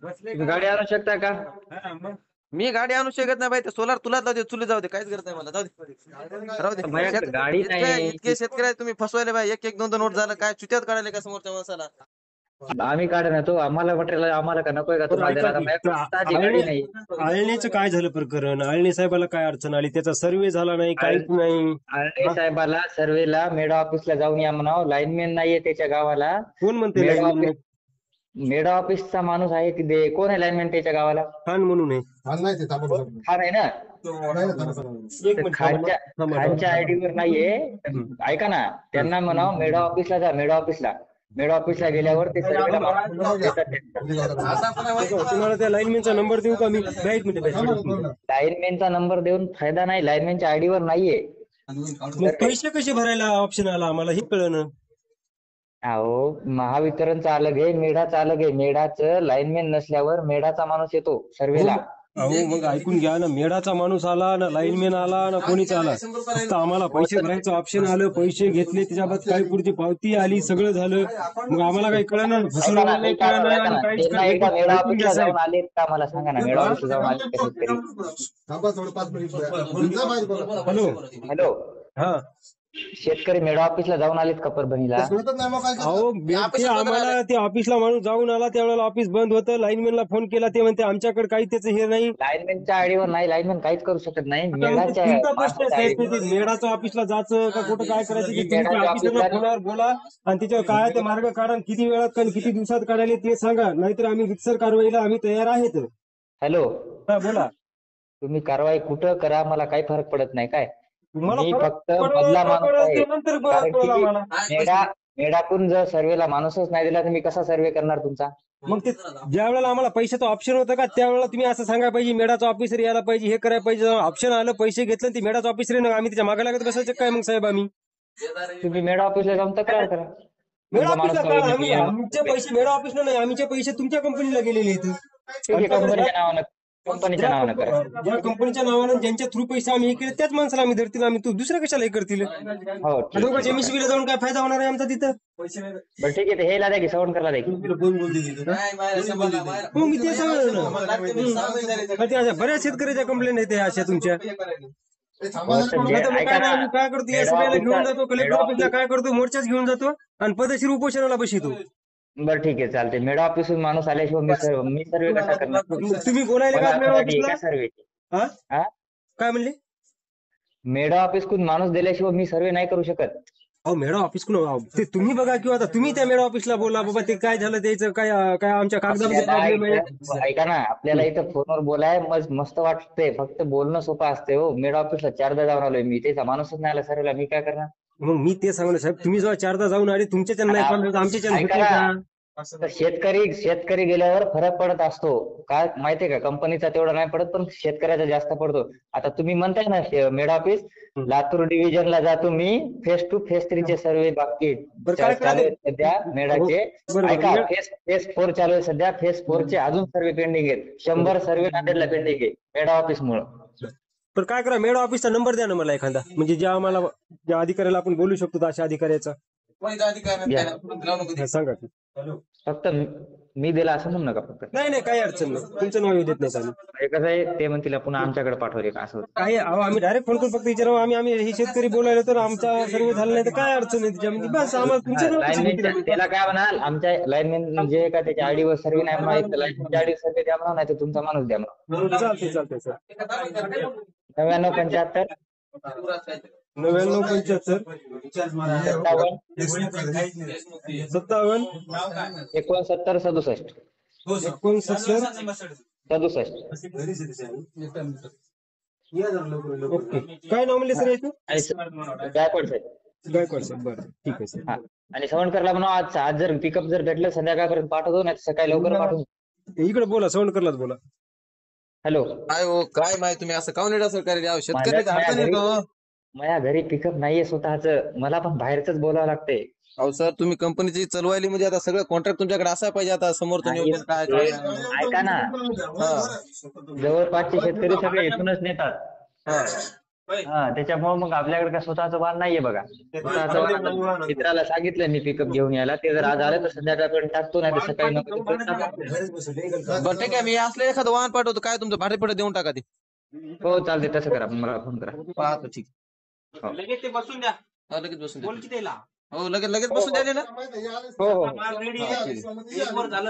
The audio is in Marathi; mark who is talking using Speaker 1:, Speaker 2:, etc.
Speaker 1: तुम्ही गाडी आणू शकता का?
Speaker 2: मी गाडी आणू शकत नाही बाई, ते सोलार तुला जाऊ दे, चुली जाऊ दे, काहीच गरज नाही मला, जाऊ दे राहू दे.
Speaker 1: माझ्याकडे गाडी नाही.
Speaker 2: इतके शेतकरी तुम्ही फसवायले बाई, एक एक दोन दोन नोट झालं काय चुत्यात काढायले का समोरच्या माणसाला.
Speaker 1: आम्ही काढ ना तो आम्हाला मटेरियल आम्हाला का नकोय का तुम्हाला द्यायला? माझ्याकडे गाडी नाही.
Speaker 3: आळणीचं काय झालं प्रकरण? आळणी साहेबाला काय अडचण आली? त्याचा सर्वे झाला नाही, काहीच नाही.
Speaker 1: आळणी साहेबाला सर्वेला मेडा ऑफिसला जाऊन या म्हणावं. लाईनमॅन नाहीये त्याच्या गावाला.
Speaker 3: कोण म्हणते लाईनमॅन?
Speaker 1: मेडा ऑफिसचा माणूस आहे तिथे. कोण आहे लाईनमॅन त्याच्या गावाला?
Speaker 3: खान म्हणून आहे.
Speaker 1: हा नाही ना,
Speaker 3: एक मिनिट
Speaker 1: खानच्या आयडीवर नाहीये. ऐका ना, त्यांना म्हणावं मेडा ऑफिसला जा. मेडा ऑफिसला गेल्यावर ते सर्वेला
Speaker 3: तुम्हाला त्या लाईनमॅनचा नंबर देऊ का मी? एक मिनिट.
Speaker 1: लाईनमॅनचा नंबर देऊन फायदा नाही, लाईनमॅनच्या आयडीवर नाहीये.
Speaker 3: मग पैसे कसे भरायला ऑप्शन आला आम्हाला हे कळलं.
Speaker 1: अहो, महावितरणचं अलग आहे, मेढाचं अलग आहे. मेढाचं लाईनमॅन नसल्यावर मेढाचा माणूस येतो सर्वेला.
Speaker 3: अहो मग ऐकून घ्या ना, मेढाचा माणूस आला ना, लाईनमॅन आला ना, कोणीच आला. फक्त आम्हाला पैसे भरायचं ऑप्शन आलं, पैसे घेतले, त्याच्याबाबत काही पुढची पावती आली, सगळं झालं. मग आम्हाला काही कळलं
Speaker 1: मेढा ऑफिसला जाऊन आलेत का मला सांगा ना? मेढा ऑफिसला जाऊन आले का शेतकरी? हॅलो,
Speaker 3: हा
Speaker 1: शेतकरी मेढा ऑफिसला जाऊन आलेत का परभणीला?
Speaker 3: अहो ते आम्हाला ते ऑफिसला माणूस जाऊन आला, त्यावेळेला ऑफिस बंद होतं. लाईनमॅनला फोन केला, ते म्हणते आमच्याकडे काही त्याचं हे नाही.
Speaker 1: लाईनमॅनच्या आयडीवर नाही, लाईनमॅन काहीच करू शकत नाही.
Speaker 3: मेढाच्या ऑफिसला जायचं का कुठं काय करायचं? ऑफिसला फोनवर बोला आणि त्याच्यावर काय ते मार्ग काढा, किती वेळात किती दिवसात काढायला ते सांगा, नाहीतर आम्ही रितसर कारवाईला आम्ही तयार आहेत.
Speaker 1: हॅलो,
Speaker 3: बोला.
Speaker 1: तुम्ही कारवाई कुठं करा, मला काही फरक पडत नाही. काय मी
Speaker 3: मला
Speaker 1: फक्त मधला माणूस आहे.
Speaker 3: नंतर
Speaker 1: कारण की मेढाकून जर सर्वेला माणूसच नाही दिला तर मी कसा सर्वे करणार तुमचा?
Speaker 3: मग ते ज्या वेळेला आम्हाला पैशाचं ऑप्शन होतं का, त्यावेळेला तुम्ही असं सांगायला पाहिजे मेढाचा ऑफिसर यायला पाहिजे, हे करायला पाहिजे. ऑप्शन आलं, पैसे घेतलं, ती मेढाचा ऑफिसर आहे ना, आम्ही त्याच्या मागे लागत बसायचं काय? मग साहेब आम्ही
Speaker 1: तुम्ही मेढा ऑफिसला जाऊन तक्रार करा.
Speaker 3: मेढा ऑफिसला आमचे पैसे मेढा ऑफिसला नाही, आमचे पैसे तुमच्या कंपनीला गेलेले आहेत.
Speaker 1: कंपनीच्या नावानं करा.
Speaker 3: ज्या कंपनीच्या नावानं ज्यांच्या थ्रू पैसे आम्ही हे केले त्याच माणसाला आम्ही धरतील. आम्ही तू दुसऱ्या कशाला हे करतील?
Speaker 1: हो,
Speaker 3: एमएसबीला जाऊन काय फायदा होणार आहे आमचा तिथं?
Speaker 1: बरं ठीक आहे, हे द्या की सवण करायला द्या की.
Speaker 3: हो मी ते सांगणार ना, बऱ्याच शेतकऱ्याच्या कंप्लेंट आहेत अशा तुमच्या. काय करतो, या सगळ्याला घेऊन जातो कलेक्टर ऑफिसला, काय करतो मोर्चाच घेऊन जातो आणि पदशीर उपोषणाला बसतो.
Speaker 1: बरं ठीक आहे, चालते. मेढा ऑफिसून माणूस आल्याशिवाय मी सर्वे कसा करणार?
Speaker 3: तुम्ही बोलायला का
Speaker 1: सर्वे?
Speaker 3: काय म्हणले?
Speaker 1: मेढा ऑफिसकडून माणूस दिल्याशिवाय मी सर्वे नाही करू शकत.
Speaker 3: अहो मेढा ऑफिसकडून ते तुम्ही बघा, किंवा आता तुम्ही त्या मेढा ऑफिसला बोला बाबा, ते काय झालं त्याचं काय काय आमच्या कागदामध्ये प्रॉब्लेम आहे.
Speaker 1: ऐका ना, आपल्याला इथं फोनवर बोलाय मस्त वाटतंय, फक्त बोलणं सोपं असते. हो, मेढा ऑफिसला 4दा जाऊन आलोय मी, त्याचा माणूसच नाही आला सर्वेला, मी काय करणार?
Speaker 3: मग मी ते सांगलो साहेब, तुम्ही जेव्हा 4दा जाऊन आले तुमच्या नाही, आमच्या
Speaker 1: शेतकरी गेल्यावर फरक पडत असतो. काय माहितीये का, कंपनीचा तेवढा नाही पडत, पण शेतकऱ्याचा जास्त पडतो. आता तुम्ही म्हणताय ना मेढा ऑफिस लातूर डिव्हिजनला जातो मी, फेज 2 फेज 3 चे सर्वे बाकी सध्या मेढाचे. ऐका, फेज 4 चालू आहे सध्या, फेज 4 चे अजून सर्वे पेंडिंग आहेत. 100 सर्वे नांदेडला पेंडिंग आहे मेढा ऑफिस मुळे.
Speaker 3: पण काय करा, मेढा ऑफिसचा नंबर द्या ना मला एखादा, म्हणजे ज्या आम्हाला ज्या अधिकाऱ्याला आपण बोलू शकतो अशा अधिकाऱ्याचा सांगा.
Speaker 1: फक्त मी दिला असं म्हणू नका. फक्त
Speaker 3: नाही काही अडचण नाही, तुमचं नाव येऊ देत नाही आम्ही.
Speaker 1: कसं आहे, ते म्हणतील पुन्हा आमच्याकडे पाठवले का असं
Speaker 3: काही. आम्ही डायरेक्ट फोन करून फक्त विचारू, आम्ही हे शेतकरी बोलायला तर आमचा सर्व झाला नाही तर काय अडचण आहे त्याच्यामध्ये, बस आम्हाला तुमच्या
Speaker 1: त्याला काय म्हणाल, आमच्या लाईनमॅन जे का त्याच्या आयडीवर सर्वे नाही म्हणा, लाईनमॅनच्या आयडीवर सर्वे द्या म्हणा, नाही तर तुमचा माणूस द्या म्हणा.
Speaker 3: चालते सर.
Speaker 1: 9975
Speaker 3: 9975 57
Speaker 1: 69 67
Speaker 3: ओके. काय नाव म्हणले सर याचं?
Speaker 1: गायकवाड साहेब.
Speaker 3: गायकवाड साहेब, बरं ठीक आहे सर.
Speaker 1: आणि सवणकरला म्हणा, आज जर पिकअप जर भेटलं संध्याकाळपर्यंत पाठवतो, नाही सकाळी लवकर पाठवतो.
Speaker 3: इकडे बोला, सवणकरलाच बोला.
Speaker 1: हॅलो,
Speaker 2: काय हो, काय माहिती तुम्ही असं काऊन येडा सरकारी शेतकरी?
Speaker 1: माझ्या घरी पिकअप नाहीये स्वतःच, मला पण बाहेरच बोलावं लागतंय.
Speaker 2: अहो सर, तुम्ही कंपनीची चलवायली म्हणजे आता सगळं कॉन्ट्रॅक्ट तुमच्याकडे असायला पाहिजे. आता समोर काय
Speaker 1: ऐका ना, जवळपासचे शेतकरी सगळे इथूनच नेतात. हा त्याच्यामुळे मग आपल्याकडे काय स्वतःचं वाहन नाहीये बघा. स्वतःचं वाहन मित्राला सांगितलं मी पिकअप घेऊन यायला, ते जर आज आलं तर संध्याकाळपर्यंत टाकतो, नाही तर सकाळी 9 वाजेपर्यंत टाकतो.
Speaker 2: बरं ठीक आहे, मी असलं एखादं वाहन पाठवतो, काय तुमचं भाडेपडे देऊन टाका ते.
Speaker 1: हो चालते, तसं करा, मला फोन करा.
Speaker 2: पाहतो, ठीक.
Speaker 4: लगेच ते बसून द्या.
Speaker 2: हो लगेच बसून द्या.
Speaker 4: बोल की त्याला.
Speaker 2: हो लगेच लगेच बसून द्याले ना.
Speaker 1: हो हो
Speaker 4: माल रेडी आहे. एक वर झालं